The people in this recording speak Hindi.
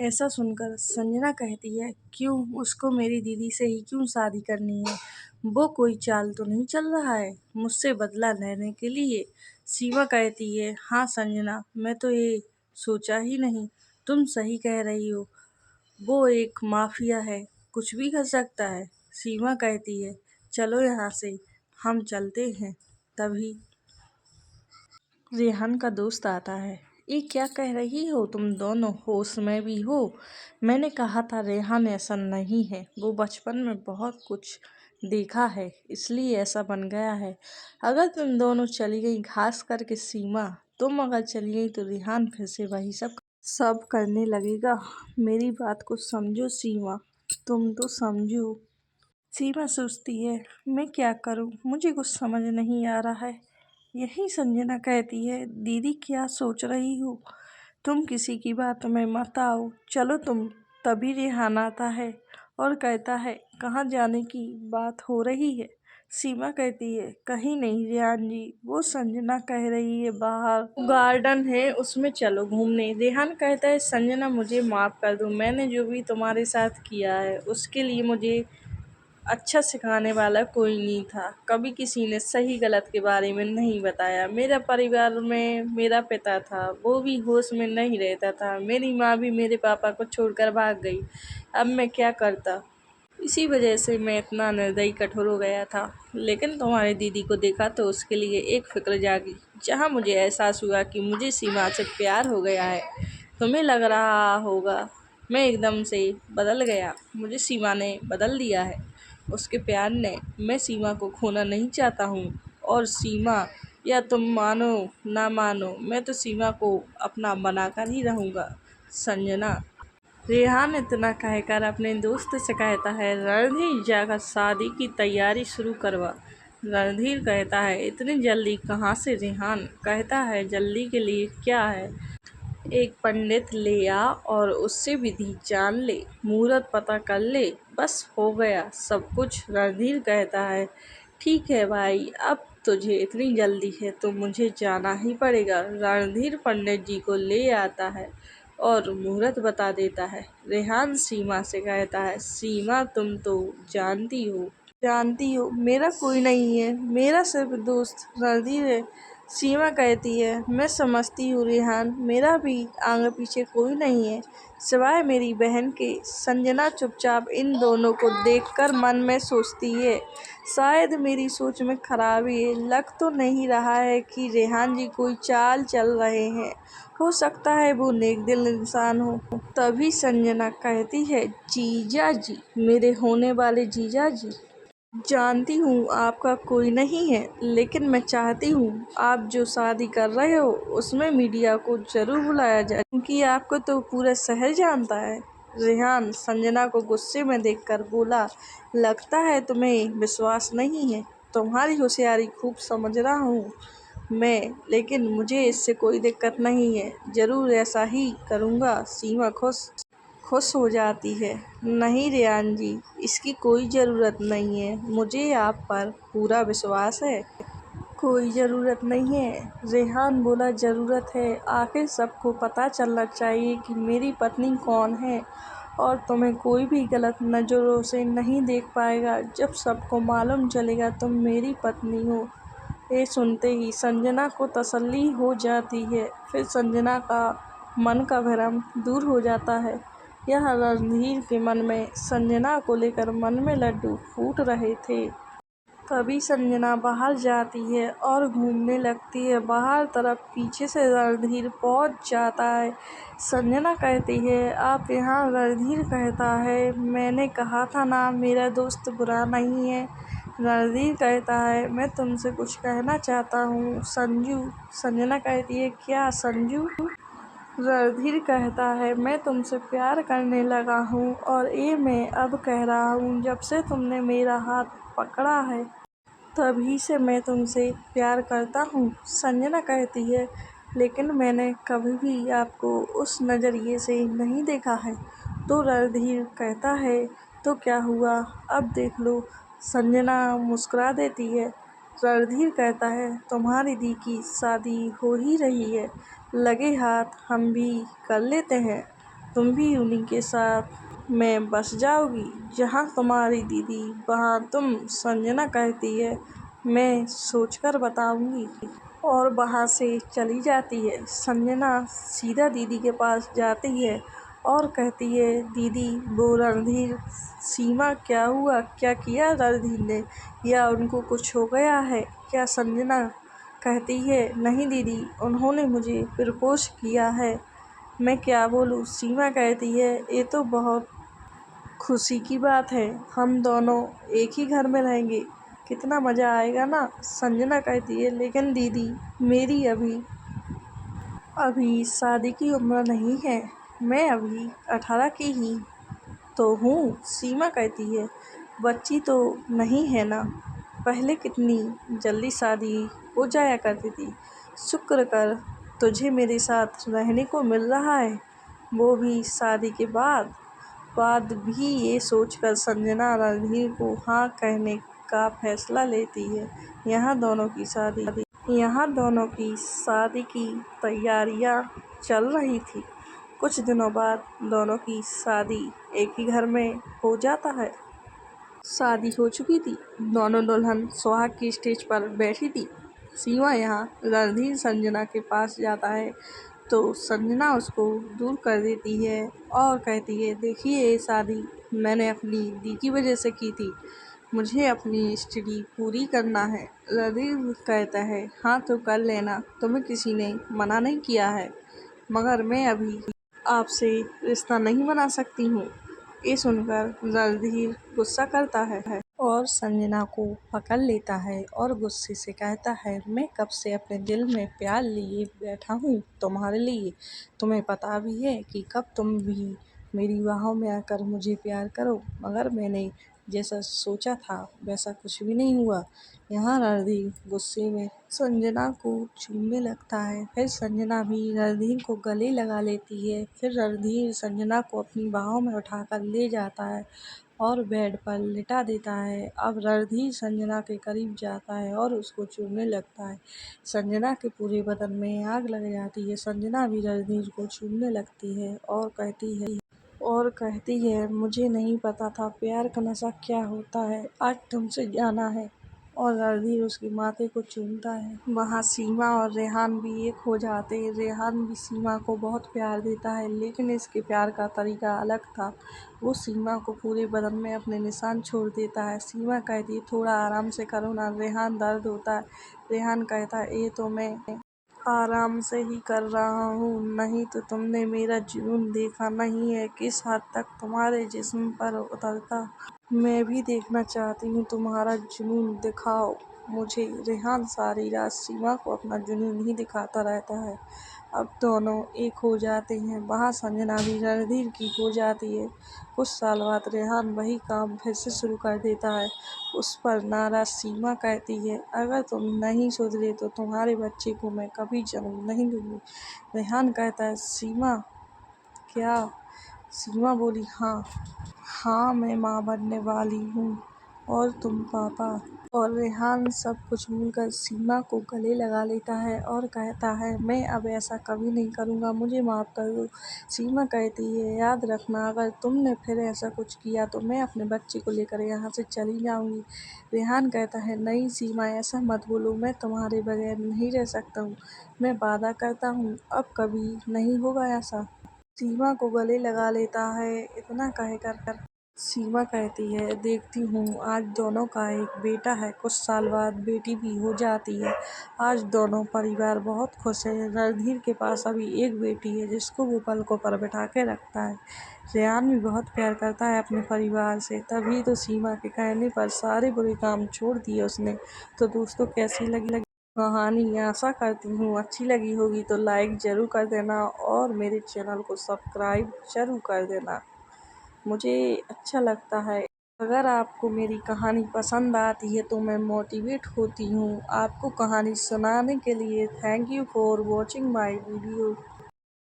ऐसा सुनकर संजना कहती है, क्यों उसको मेरी दीदी से ही क्यों शादी करनी है? वो कोई चाल तो नहीं चल रहा है मुझसे बदला लेने के लिए? सीमा कहती है, हाँ संजना, मैं तो ये सोचा ही नहीं। तुम सही कह रही हो, वो एक माफिया है, कुछ भी कर सकता है। सीमा कहती है, चलो यहाँ से हम चलते हैं। तभी रेहान का दोस्त आता है। ये क्या कह रही हो तुम दोनों, होश में भी हो? मैंने कहा था रेहान ऐसा नहीं है, वो बचपन में बहुत कुछ देखा है इसलिए ऐसा बन गया है। अगर तुम दोनों चली गई, खास करके सीमा, तुम अगर चली गई तो रेहान फिर से वही सब करने लगेगा। मेरी बात को समझो सीमा, तुम तो समझो। सीमा सोचती है, मैं क्या करूं, मुझे कुछ समझ नहीं आ रहा है। यही संजना कहती है, दीदी क्या सोच रही हो, तुम किसी की बात में मत आओ, चलो तुम। तभी रेहान आता है और कहता है, कहाँ जाने की बात हो रही है? सीमा कहती है, कहीं नहीं रेहान जी, वो संजना कह रही है बाहर गार्डन है उसमें चलो घूमने। रेहान कहता है, संजना मुझे माफ़ कर दो, मैंने जो भी तुम्हारे साथ किया है उसके लिए मुझे अच्छा सिखाने वाला कोई नहीं था। कभी किसी ने सही गलत के बारे में नहीं बताया। मेरा परिवार में मेरा पिता था, वो भी होश में नहीं रहता था। मेरी माँ भी मेरे पापा को छोड़कर भाग गई। अब मैं क्या करता? इसी वजह से मैं इतना निर्दयी कठोर हो गया था। लेकिन तुम्हारी दीदी को देखा तो उसके लिए एक फ़िक्र जागी, जहाँ मुझे एहसास हुआ कि मुझे सीमा से प्यार हो गया है। तुम्हें लग रहा होगा मैं एकदम से बदल गया, मुझे सीमा ने बदल दिया है। उसके प्यार ने। मैं सीमा को खोना नहीं चाहता हूँ। और सीमा, या तुम मानो ना मानो, मैं तो सीमा को अपना बनाकर ही रहूँगा। संजना। रेहान इतना कहकर अपने दोस्त से कहता है, रणधीर जाकर शादी की तैयारी शुरू करवा। रणधीर कहता है, इतनी जल्दी कहाँ से? रेहान कहता है, जल्दी के लिए क्या है, एक पंडित ले आ और उससे विधि जान ले, मुहूर्त पता कर ले, बस हो गया सब कुछ। रणधीर कहता है, ठीक है भाई, अब तुझे इतनी जल्दी है तो मुझे जाना ही पड़ेगा। रणधीर पंडित जी को ले आता है और मुहूर्त बता देता है। रेहान सीमा से कहता है, सीमा तुम तो जानती हो मेरा कोई नहीं है, मेरा सिर्फ दोस्त रणधीर है। सीमा कहती है, मैं समझती हूँ रेहान, मेरा भी आगे पीछे कोई नहीं है सिवाय मेरी बहन के। संजना चुपचाप इन दोनों को देखकर मन में सोचती है, शायद मेरी सोच में खराबी है, लग तो नहीं रहा है कि रेहान जी कोई चाल चल रहे हैं। हो सकता है वो नेक दिल इंसान हो। तभी संजना कहती है, जीजा जी, मेरे होने वाले जीजा जी, जानती हूँ आपका कोई नहीं है, लेकिन मैं चाहती हूँ आप जो शादी कर रहे हो उसमें मीडिया को जरूर बुलाया जाए, क्योंकि आपको तो पूरा शहर जानता है। रेहान संजना को गुस्से में देखकर बोला, लगता है तुम्हें विश्वास नहीं है, तुम्हारी होशियारी खूब समझ रहा हूँ मैं, लेकिन मुझे इससे कोई दिक्कत नहीं है, ज़रूर ऐसा ही करूँगा। सीमा खुश हो जाती है, नहीं रेहान जी, इसकी कोई ज़रूरत नहीं है, मुझे आप पर पूरा विश्वास है। कोई ज़रूरत नहीं है, रेहान बोला, ज़रूरत है। आखिर सबको पता चलना चाहिए कि मेरी पत्नी कौन है, और तुम्हें कोई भी गलत नज़रों से नहीं देख पाएगा। जब सबको मालूम चलेगा तुम मेरी पत्नी हो। ये सुनते ही संजना को तसल्ली हो जाती है। फिर संजना का मन का भ्रम दूर हो जाता है। यह रणधीर के मन में संजना को लेकर मन में लड्डू फूट रहे थे। तभी संजना बाहर जाती है और घूमने लगती है। बाहर तरफ पीछे से रणधीर पहुंच जाता है। संजना कहती है, आप यहाँ? रणधीर कहता है, मैंने कहा था ना मेरा दोस्त बुरा नहीं है। रणधीर कहता है, मैं तुमसे कुछ कहना चाहता हूँ, संजू। संजना कहती है, क्या संजू? रणधीर कहता है, मैं तुमसे प्यार करने लगा हूँ, और ये मैं अब कह रहा हूँ, जब से तुमने मेरा हाथ पकड़ा है तभी से मैं तुमसे प्यार करता हूँ। संजना कहती है, लेकिन मैंने कभी भी आपको उस नज़रिए से नहीं देखा है। तो रणधीर कहता है, तो क्या हुआ, अब देख लो। संजना मुस्कुरा देती है। रणधीर कहता है, तुम्हारी दी की शादी हो ही रही है, लगे हाथ हम भी कर लेते हैं। तुम भी उन्हीं के साथ में बस जाओगी। जहाँ तुम्हारी दीदी वहाँ तुम। संजना कहती है मैं सोचकर बताऊंगी और वहाँ से चली जाती है। संजना सीधा दीदी के पास जाती है और कहती है दीदी वो रणधीर सीमा क्या हुआ, क्या किया रणधीर ने, या उनको कुछ हो गया है क्या? संजना कहती है नहीं दीदी, उन्होंने मुझे प्रपोज किया है। मैं क्या बोलूँ? सीमा कहती है ये तो बहुत खुशी की बात है, हम दोनों एक ही घर में रहेंगे, कितना मज़ा आएगा ना। संजना कहती है लेकिन दीदी मेरी अभी शादी की उम्र नहीं है, मैं अभी 18 की ही तो हूँ। सीमा कहती है बच्ची तो नहीं है ना, पहले कितनी जल्दी शादी हो जाया करती थी। शुक्र कर तुझे मेरे साथ रहने को मिल रहा है, वो भी शादी के बाद भी। ये सोचकर संजना रणधीर को हाँ कहने का फैसला लेती है। यहाँ दोनों की शादी की तैयारियां चल रही थी। कुछ दिनों बाद दोनों की शादी एक ही घर में हो जाता है। शादी हो चुकी थी, दोनों दुल्हन सुहाग की स्टेज पर बैठी थी। सीमा यहाँ रणधीर संजना के पास जाता है तो संजना उसको दूर कर देती है और कहती है देखिए ये शादी मैंने अपनी दी की वजह से की थी, मुझे अपनी स्टडी पूरी करना है। रणधीर कहता है हाँ तो कर लेना, तुम्हें किसी ने मना नहीं किया है, मगर मैं अभी आपसे रिश्ता नहीं बना सकती हूँ। ये सुनकर रणधीर गुस्सा करता है और संजना को पकड़ लेता है और गुस्से से कहता है मैं कब से अपने दिल में प्यार लिए बैठा हूँ तुम्हारे लिए, तुम्हें पता भी है कि कब तुम भी मेरी बाहों में आकर मुझे प्यार करो, मगर मैंने जैसा सोचा था वैसा कुछ भी नहीं हुआ। यहाँ रणधीर गुस्से में संजना को चूमने लगता है, फिर संजना भी रणधीर को गले लगा लेती है। फिर रणधीर संजना को अपनी बाहों में उठाकर ले जाता है और बेड पर लिटा देता है। अब रणधीर संजना के करीब जाता है और उसको चूमने लगता है। संजना के पूरे बदन में आग लग जाती है। संजना भी रणधीर को चूमने लगती है और कहती है मुझे नहीं पता था प्यार का नशा क्या होता है, आज तुमसे जाना है। और रणधीर उसके माथे को चूमता है। वहाँ सीमा और रेहान भी एक हो जाते हैं। रेहान भी सीमा को बहुत प्यार देता है, लेकिन इसके प्यार का तरीका अलग था। वो सीमा को पूरे बदन में अपने निशान छोड़ देता है। सीमा कहती है थोड़ा आराम से करो ना रेहान, दर्द होता है। रेहान कहता है ये तो मैं आराम से ही कर रहा हूँ, नहीं तो तुमने मेरा जुनून देखा नहीं है, किस हद तक तुम्हारे जिस्म पर उतरता। मैं भी देखना चाहती हूँ तुम्हारा जुनून, दिखाओ मुझे। रेहान सारी रात सीमा को अपना जुनून ही दिखाता रहता है। अब दोनों एक हो जाते हैं। वहाँ संजना भी रणधीर की हो जाती है। कुछ साल बाद रेहान वही काम फिर से शुरू कर देता है। उस पर नाराज सीमा कहती है अगर तुम नहीं सुधरे तो तुम्हारे बच्चे को मैं कभी जन्म नहीं दूंगी। रेहान कहता है सीमा क्या? सीमा बोली हाँ मैं माँ बनने वाली हूँ और तुम पापा। और रेहान सब कुछ भूलकर सीमा को गले लगा लेता है और कहता है मैं अब ऐसा कभी नहीं करूँगा, मुझे माफ़ कर दो। सीमा कहती है याद रखना अगर तुमने फिर ऐसा कुछ किया तो मैं अपने बच्चे को लेकर यहाँ से चली जाऊँगी। रेहान कहता है नहीं सीमा ऐसा मत बोलो, मैं तुम्हारे बगैर नहीं रह सकता हूँ, मैं वादा करता हूँ अब कभी नहीं होगा ऐसा। सीमा को गले लगा लेता है। इतना कहकर सीमा कहती है देखती हूँ आज दोनों का एक बेटा है। कुछ साल बाद बेटी भी हो जाती है। आज दोनों परिवार बहुत खुश है। रणधीर के पास अभी एक बेटी है जिसको वो पलकों पर बैठा के रखता है। रेहान भी बहुत प्यार करता है अपने परिवार से, तभी तो सीमा के कहने पर सारे बुरे काम छोड़ दिए उसने। तो दोस्तों कैसी लगी कहानी? आशा करती हूँ अच्छी लगी होगी, तो लाइक ज़रूर कर देना और मेरे चैनल को सब्सक्राइब ज़रूर कर देना, मुझे अच्छा लगता है। अगर आपको मेरी कहानी पसंद आती है तो मैं मोटिवेट होती हूँ आपको कहानी सुनाने के लिए। Thank you for watching my video.